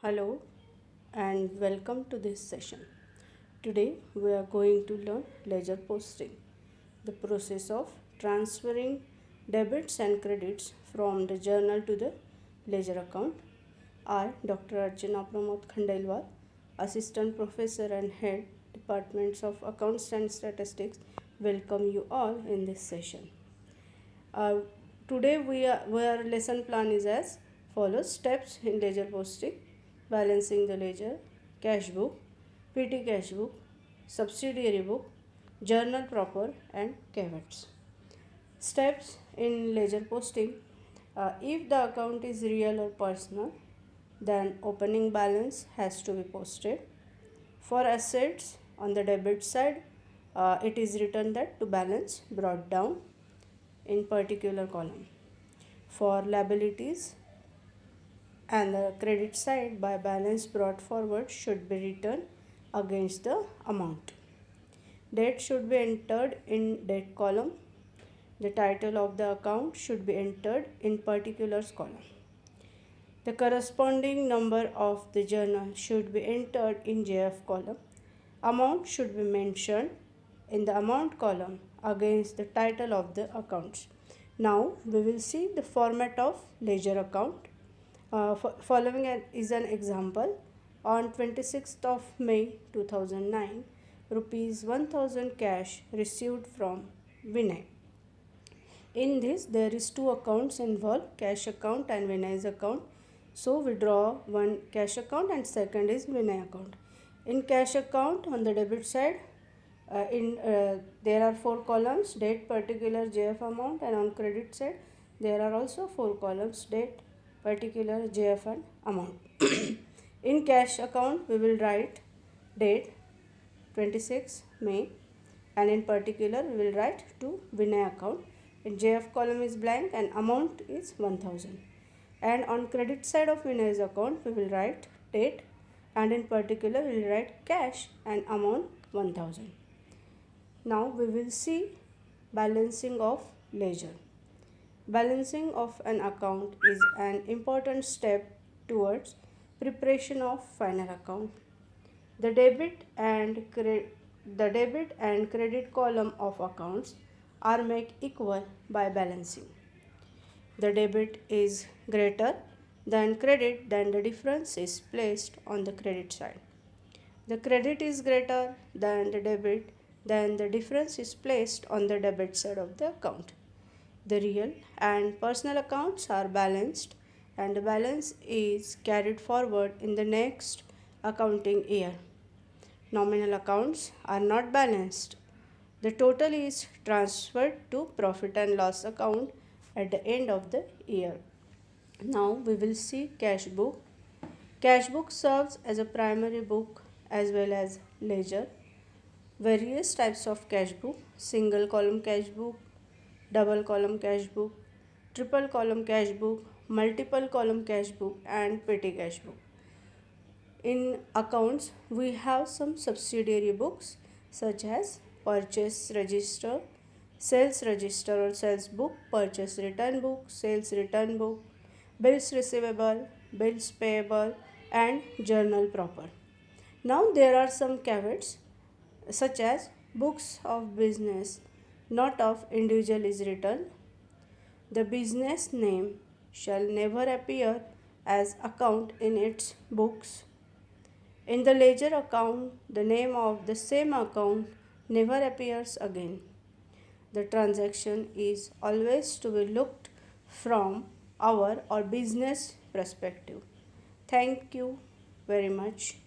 Hello and welcome to this session. Today we are going to learn ledger posting, the process of transferring debits and credits from the journal to the ledger account. I, Dr. Archana Pramod Khandelwal, Assistant Professor and Head, Departments of Accounts and Statistics, welcome you all in this session. Uh, Today our lesson plan is as follows: steps in ledger posting, balancing the ledger, cash book, PT cash book, subsidiary book, journal proper, and caveats. Steps in ledger posting: if the account is real or personal, then opening balance has to be posted. For assets on the debit side, it is written that to balance brought down in particular column. For liabilities and the credit side, by balance brought forward should be written against the amount. Debt should be entered in debt column. The title of the account should be entered in particulars column. The corresponding number of the journal should be entered in JF column. Amount should be mentioned in the amount column against the title of the accounts. Now we will see the format of ledger account. Following is an example. On 26th of May 2009, rupees 1000 cash received from Vinay. In this, there is two accounts involved, cash account and Vinay's account. So we draw one cash account and second is Vinay account. In cash account, on the debit side, there are four columns: date, particular, JF amount, and on credit side there are also four columns: date, particular, JF, and amount. In cash account, we will write date 26 May, and in particular we will write to Vinay account. In JF column is blank and amount is 1000. And on credit side of Vinay's account, we will write date, and in particular we will write cash and amount 1000. Now we will see balancing of ledger. Balancing of an account is an important step towards preparation of final account. The debit and credit column of accounts are made equal by balancing. The debit is greater than credit, then the difference is placed on the credit side. The credit is greater than the debit, then the difference is placed on the debit side of the account. The real and personal accounts are balanced and the balance is carried forward in the next accounting year. Nominal accounts are not balanced. The total is transferred to profit and loss account at the end of the year. Now we will see cash book. Cash book serves as a primary book as well as ledger. Various types of cash book: single column cash book, double column cash book, triple column cash book, multiple column cash book, and petty cash book. In accounts, we have some subsidiary books such as purchase register, sales register or sales book, purchase return book, sales return book, bills receivable, bills payable, and journal proper. Now there are some caveats such as books of business, not of individual is written. The business name shall never appear as account in its books. In the ledger account, the name of the same account never appears again. The transaction is always to be looked from our or business perspective. Thank you very much.